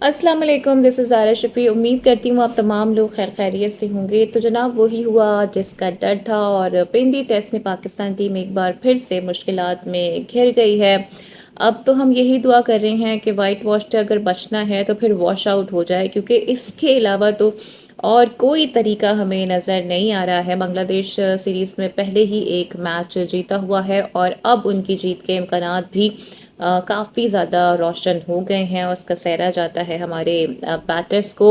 अस्सलाम वालेकुम, this is Zaara Shafi. उम्मीद करती हूँ आप तमाम लोग खैर खैरियत से होंगे। तो जनाब वही हुआ जिसका डर था और पेंदी टेस्ट में पाकिस्तान टीम एक बार फिर से मुश्किलात में घिर गई है। अब तो हम यही दुआ कर रहे हैं कि वाइट वॉश से अगर बचना है तो फिर वॉश आउट हो जाए, क्योंकि इसके अलावा तो और कोई तरीका हमें नज़र नहीं आ रहा है। बांग्लादेश सीरीज़ में पहले ही एक मैच जीता हुआ है और अब उनकी जीत के इम्कानात भी काफ़ी ज़्यादा रोशन हो गए हैं और उसका सहरा जाता है हमारे बैटर्स को,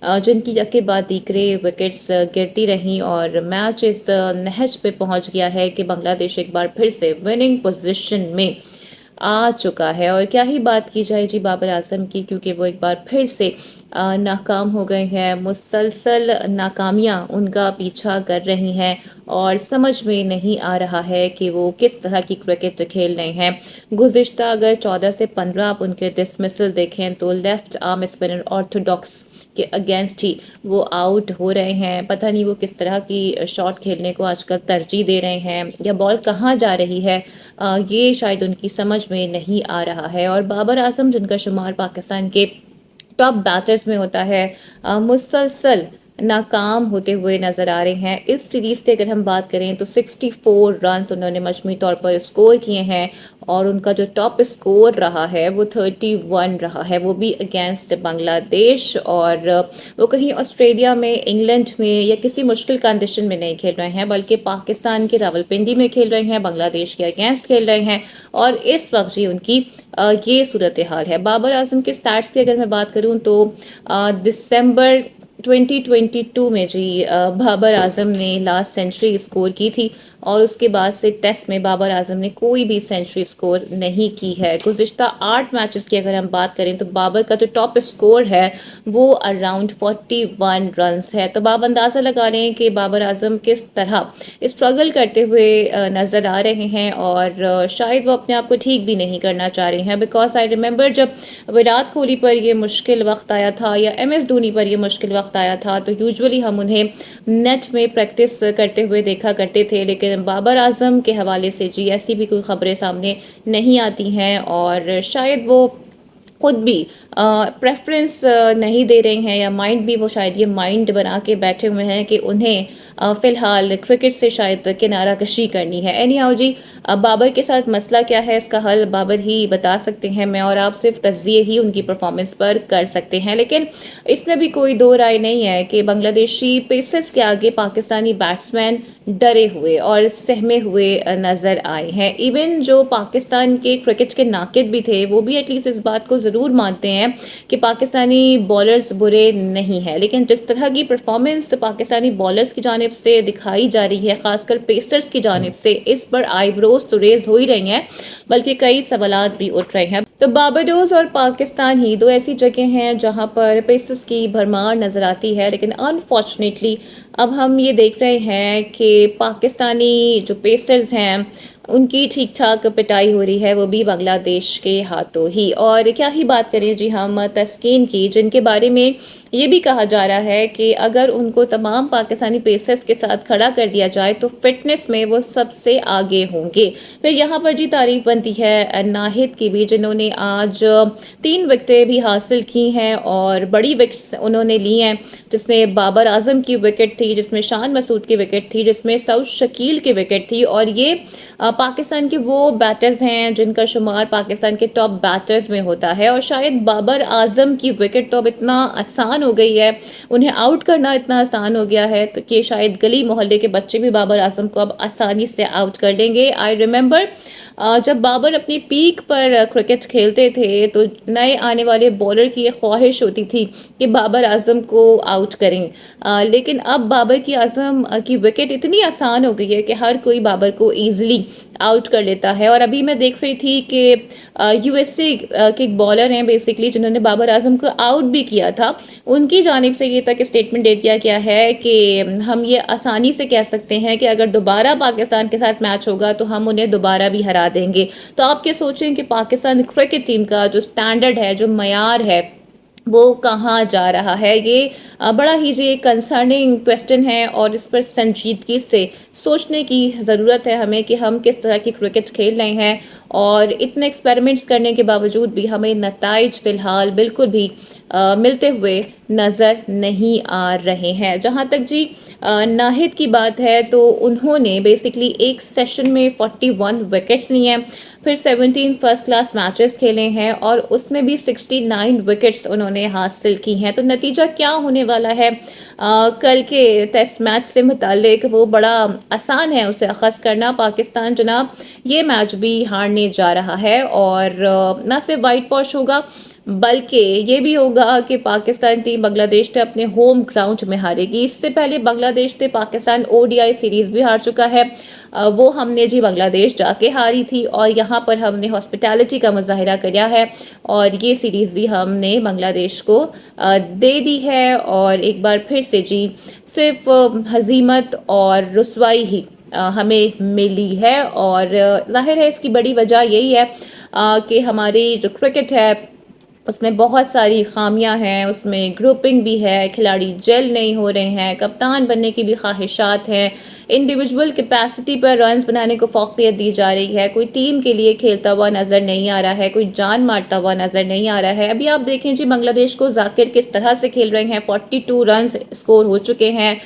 जिनकी यके बाद दीगरे विकेट्स गिरती रहीं और मैच इस नहज पे पहुंच गया है कि बांग्लादेश एक बार फिर से विनिंग पोजीशन में आ चुका है। और क्या ही बात की जाए जी बाबर आजम की, क्योंकि वो एक बार फिर से नाकाम हो गए हैं। मुसलसल नाकामियां उनका पीछा कर रही हैं और समझ में नहीं आ रहा है कि वो किस तरह की क्रिकेट खेल रहे हैं। गुज़िश्ता अगर 14 से 15 आप उनके डिसमिसल देखें तो लेफ्ट आर्म स्पिनर ऑर्थोडॉक्स के अगेंस्ट ही वो आउट हो रहे हैं। पता नहीं वो किस तरह की शॉट खेलने को आजकल तरजीह दे रहे हैं या बॉल कहाँ जा रही है, ये शायद उनकी समझ में नहीं आ रहा है। और बाबर आजम, जिनका शुमार पाकिस्तान के टॉप बैटर्स में होता है, मुसलसल नाकाम होते हुए नजर आ रहे हैं। इस सीरीज से अगर हम बात करें तो 64 रन उन्होंने मजमूई तौर पर स्कोर किए हैं और उनका जो टॉप स्कोर रहा है वो 31 रहा है, वो भी अगेंस्ट बांग्लादेश। और वो कहीं ऑस्ट्रेलिया में, इंग्लैंड में या किसी मुश्किल कंडीशन में नहीं खेल रहे हैं, बल्कि पाकिस्तान के रावलपिंडी में खेल रहे हैं, बांग्लादेश के अगेंस्ट खेल रहे हैं। और इस वक्त ही उनकी ये सूरत हाल है। बाबर आजम के स्टार्ट्स की अगर मैं बात करूं तो दिसंबर 2022 में जी बाबर आजम ने लास्ट सेंचुरी स्कोर की थी और उसके बाद से टेस्ट में बाबर आजम ने कोई भी सेंचुरी स्कोर नहीं की है। गुज़िश्ता 8 मैचेस की अगर हम बात करें तो बाबर का जो टॉप स्कोर है वो अराउंड 41 रन्स है। तो आप अंदाज़ा लगा लें कि बाबर आजम किस तरह स्ट्रगल करते हुए नज़र आ रहे हैं और शायद वो अपने आप को ठीक भी नहीं करना चाह रहे हैं। बिकॉज आई रिमेंबर जब विराट कोहली पर ये मुश्किल वक्त आया था या MS धोनी पर ये मुश्किल वक्त आया था तो यूजुअली हम उन्हें नेट में प्रैक्टिस करते हुए देखा करते थे, लेकिन बाबर आजम के हवाले से जी ऐसी भी कोई खबरें सामने नहीं आती हैं और शायद वो खुद भी प्रेफरेंस नहीं दे रहे हैं या माइंड भी वो शायद ये माइंड बना के बैठे हुए हैं कि उन्हें फ़िलहाल क्रिकेट से शायद किनारा कशी करनी है। एनी हाउ जी, बाबर के साथ मसला क्या है, इसका हल बाबर ही बता सकते हैं। मैं और आप सिर्फ तज्जिए ही उनकी परफॉर्मेंस पर कर सकते हैं, लेकिन इसमें भी कोई दो राय नहीं है कि बांग्लादेशी पेसर्स के आगे पाकिस्तानी बैट्समैन डरे हुए और सहमे हुए नज़र आए हैं। इवन जो पाकिस्तान के क्रिकेट के नाकिद भी थे वो भी एटलीस्ट इस बात को ज़रूर मानते हैं कि पाकिस्तानी बॉलर्स बुरे नहीं हैं, लेकिन जिस तरह की परफॉर्मेंस पाकिस्तानी बॉलर्स की जानिब से दिखाई जा रही है, खासकर पेसर्स की जानिब से, इस पर आईब्रोज तो रेज हो ही रही हैं, बल्कि कई सवालात भी उठ रहे हैं। तो बारबाडोस और पाकिस्तान ही दो ऐसी जगह हैं जहां पर पेसर्स की भरमार नज़र आती है, लेकिन अनफॉर्चुनेटली अब हम ये देख रहे हैं कि पाकिस्तानी जो पेसर्स हैं उनकी ठीक ठाक पिटाई हो रही है, वो भी बांग्लादेश के हाथों ही। और क्या ही बात करें जी हम तस्कीन की, जिनके बारे में ये भी कहा जा रहा है कि अगर उनको तमाम पाकिस्तानी पेसर्स के साथ खड़ा कर दिया जाए तो फिटनेस में वो सबसे आगे होंगे। फिर यहाँ पर जी तारीफ बनती है नाहिद की भी, जिन्होंने आज 3 विकेटें भी हासिल की हैं और बड़ी विकेट्स उन्होंने ली हैं, जिसमें बाबर आजम की विकेट थी, जिसमें शान मसूद की विकेट थी, जिसमें सऊद शकील की विकेट थी। और ये पाकिस्तान के वो बैटर्स हैं जिनका शुमार पाकिस्तान के टॉप बैटर्स में होता है। और शायद बाबर आजम की विकेट तो अब इतना आसान हो गई है, उन्हें आउट करना इतना आसान हो गया है तो कि शायद गली मोहल्ले के बच्चे भी बाबर आजम को अब आसानी से आउट कर देंगे। आई रिमेंबर जब बाबर अपनी पीक पर क्रिकेट खेलते थे तो नए आने वाले बॉलर की ये ख्वाहिश होती थी कि बाबर आजम को आउट करें, लेकिन अब बाबर की आजम की विकेट इतनी आसान हो गई है कि हर कोई बाबर को ईजिली आउट कर लेता है। और अभी मैं देख रही थी कि USA के एक बॉलर हैं बेसिकली, जिन्होंने बाबर आजम को आउट भी किया था, उनकी जानिब से ये तक स्टेटमेंट दे दिया गया है कि हम ये आसानी से कह सकते हैं कि अगर दोबारा पाकिस्तान के साथ मैच होगा तो हम उन्हें दोबारा भी हरा देंगे। तो आप क्या सोचें कि पाकिस्तान क्रिकेट टीम का जो स्टैंडर्ड है, जो मयार है, वो कहाँ जा रहा है। ये बड़ा ही जी कंसर्निंग क्वेश्चन है और इस पर संजीदगी से सोचने की ज़रूरत है हमें कि हम किस तरह की क्रिकेट खेल रहे हैं। और इतने एक्सपेरिमेंट्स करने के बावजूद भी हमें नताइज फ़िलहाल बिल्कुल भी मिलते हुए नज़र नहीं आ रहे हैं। जहाँ तक जी नाहिद की बात है तो उन्होंने बेसिकली एक सेशन में 41 विकेट्स लिए हैं, फिर 17 फर्स्ट क्लास मैचेस खेले हैं और उसमें भी 69 विकेट्स उन्होंने हासिल की हैं। तो नतीजा क्या होने वाला है कल के टेस्ट मैच से मुतालिक वो बड़ा आसान है उसे अखज़ करना। पाकिस्तान जनाब ये मैच भी हारने जा रहा है और ना सिर्फ वाइट वॉश होगा बल्कि ये भी होगा कि पाकिस्तान टीम बांग्लादेश से अपने होम ग्राउंड में हारेगी। इससे पहले बांग्लादेश से पाकिस्तान ओडीआई सीरीज़ भी हार चुका है। वो हमने जी बांग्लादेश जाके हारी थी और यहाँ पर हमने हॉस्पिटैलिटी का मुजाहिरा किया है और ये सीरीज़ भी हमने बांग्लादेश को दे दी है। और एक बार फिर से जी सिर्फ हजीमत और रुसवाई ही हमें मिली है और जाहिर है इसकी बड़ी वजह यही है कि हमारी जो क्रिकेट है उसमें बहुत सारी खामियां हैं, उसमें ग्रुपिंग भी है, खिलाड़ी जेल नहीं हो रहे हैं, कप्तान बनने की भी ख्वाहिशात हैं, इंडिविजुअल कैपेसिटी पर रन्स बनाने को फोकियत दी जा रही है, कोई टीम के लिए खेलता हुआ नज़र नहीं आ रहा है, कोई जान मारता हुआ नज़र नहीं आ रहा है। अभी आप देखें जी बांग्लादेश को जाकिर किस तरह से खेल रहे हैं, 42 रन स्कोर हो चुके हैं,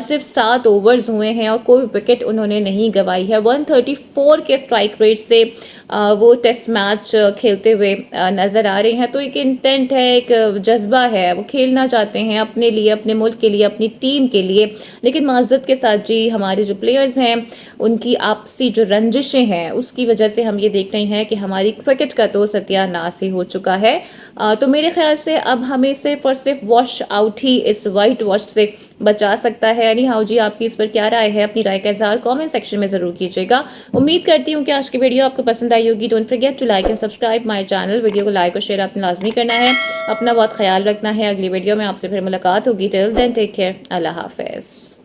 सिर्फ 7 ओवर्स हुए हैं और कोई विकेट उन्होंने नहीं गंवाई है। 134 के स्ट्राइक रेट से वो टेस्ट मैच खेलते हुए नज़र आ रहे हैं। तो एक इंटेंट है, एक जज्बा है, वो खेलना चाहते हैं अपने लिए, अपने मुल्क के लिए, अपनी टीम के लिए। लेकिन माज़रत के साथ जी हमारे जो प्लेयर्स हैं उनकी आपसी जो रंजिशें हैं उसकी वजह से हम ये देख रहे हैं कि हमारी क्रिकेट का तो सत्यानाश ही हो चुका है। तो मेरे ख्याल से अब हमें सिर्फ और सिर्फ वॉश आउट ही इस वाइट वॉश से बचा सकता है। यानी हाउ जी आपकी इस पर क्या राय है? अपनी राय का इज़हार कमेंट सेक्शन में ज़रूर कीजिएगा। उम्मीद करती हूँ कि आज की वीडियो आपको पसंद आई होगी। Don't forget to like and subscribe my channel. Video को लाइक और शेयर आपने लाजमी करना है। अपना बहुत ख्याल रखना है। अगली वीडियो में आपसे फिर मुलाकात होगी। Till then take care. अल्लाह हाफिज़।